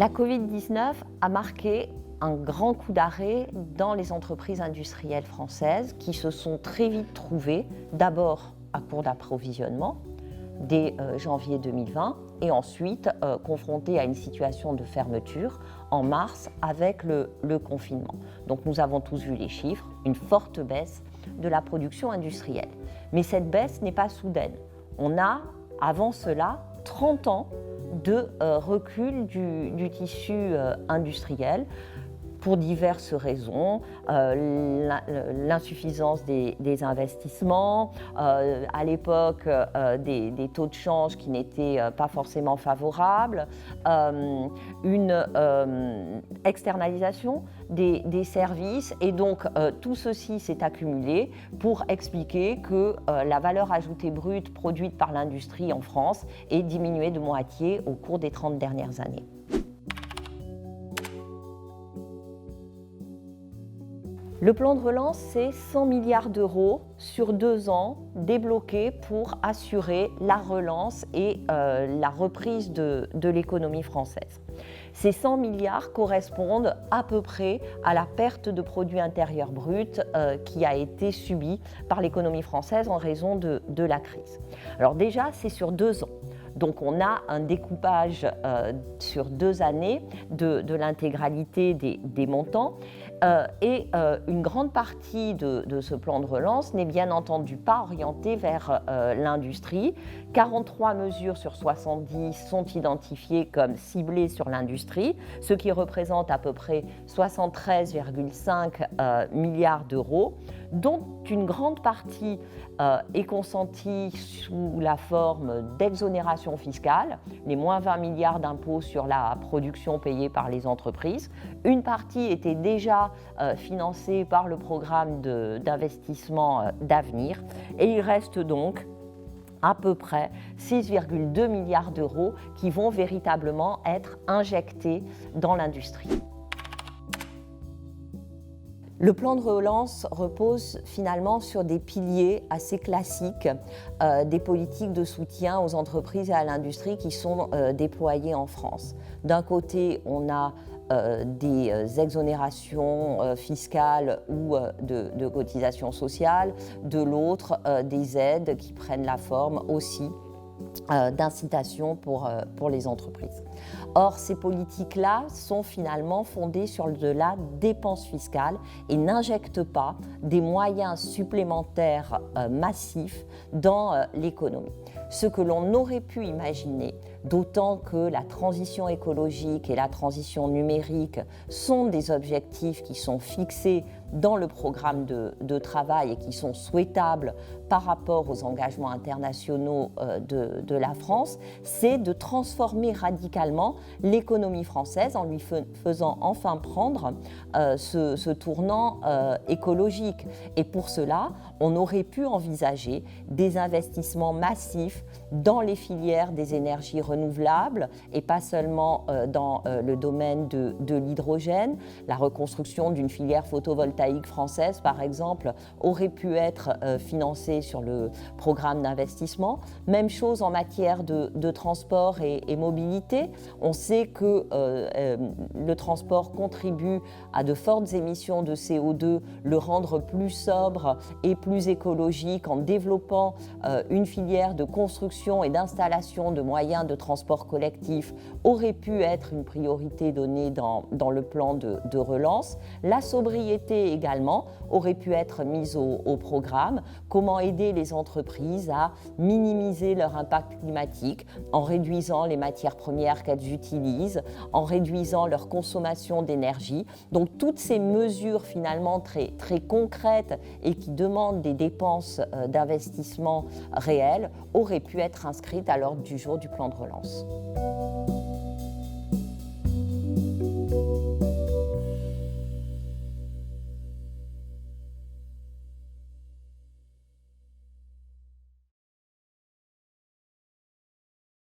La Covid-19 a marqué un grand coup d'arrêt dans les entreprises industrielles françaises qui se sont très vite trouvées, d'abord à court d'approvisionnement, dès janvier 2020, et ensuite confrontées à une situation de fermeture en mars avec le confinement. Donc nous avons tous vu les chiffres, une forte baisse de la production industrielle. Mais cette baisse n'est pas soudaine. On a, avant cela, 30 ans de recul du tissu industriel pour diverses raisons, l'insuffisance des investissements, à l'époque des taux de change qui n'étaient pas forcément favorables, une externalisation des services, et donc tout ceci s'est accumulé pour expliquer que la valeur ajoutée brute produite par l'industrie en France est diminuée de moitié au cours des 30 dernières années. Le plan de relance, c'est 100 milliards d'euros sur 2 ans débloqués pour assurer la relance et la reprise de l'économie française. Ces 100 milliards correspondent à peu près à la perte de produit intérieur brut qui a été subie par l'économie française en raison de la crise. Alors déjà, c'est sur 2 ans. Donc on a un découpage sur 2 années de l'intégralité des montants. Et une grande partie de ce plan de relance n'est bien entendu pas orientée vers l'industrie. 43 mesures sur 70 sont identifiées comme ciblées sur l'industrie, ce qui représente à peu près 73,5 milliards d'euros, dont une grande partie est consentie sous la forme d'exonération fiscale, les moins 20 milliards d'impôts sur la production payés par les entreprises. Une partie était déjà financée par le programme d'investissement d'avenir, et il reste donc à peu près 6,2 milliards d'euros qui vont véritablement être injectés dans l'industrie. Le plan de relance repose finalement sur des piliers assez classiques des politiques de soutien aux entreprises et à l'industrie qui sont déployées en France. D'un côté, on a des exonérations fiscales ou de cotisations sociales, de l'autre, des aides qui prennent la forme aussi d'incitation pour les entreprises. Or, ces politiques-là sont finalement fondées sur de la dépense fiscale et n'injectent pas des moyens supplémentaires massifs dans l'économie. Ce que l'on aurait pu imaginer, d'autant que la transition écologique et la transition numérique sont des objectifs qui sont fixés dans le programme de travail et qui sont souhaitables par rapport aux engagements internationaux de la France, c'est de transformer radicalement l'économie française en lui faisant enfin prendre ce tournant écologique. Et pour cela, on aurait pu envisager des investissements massifs dans les filières des énergies renouvelables et pas seulement dans le domaine de l'hydrogène. La reconstruction d'une filière photovoltaïque française, par exemple, aurait pu être financée sur le programme d'investissement. Même chose en matière de transport et mobilité. On sait que le transport contribue à de fortes émissions de CO2, le rendre plus sobre et plus écologique en développant une filière de construction et d'installation de moyens de transport collectif aurait pu être une priorité donnée dans le plan de relance. La sobriété également aurait pu être mise au programme. Comment aider les entreprises à minimiser leur impact climatique en réduisant les matières premières qu'elles utilisent, en réduisant leur consommation d'énergie. Donc toutes ces mesures finalement très, très concrètes et qui demandent des dépenses d'investissement réelles auraient pu être inscrites à l'ordre du jour du plan de relance.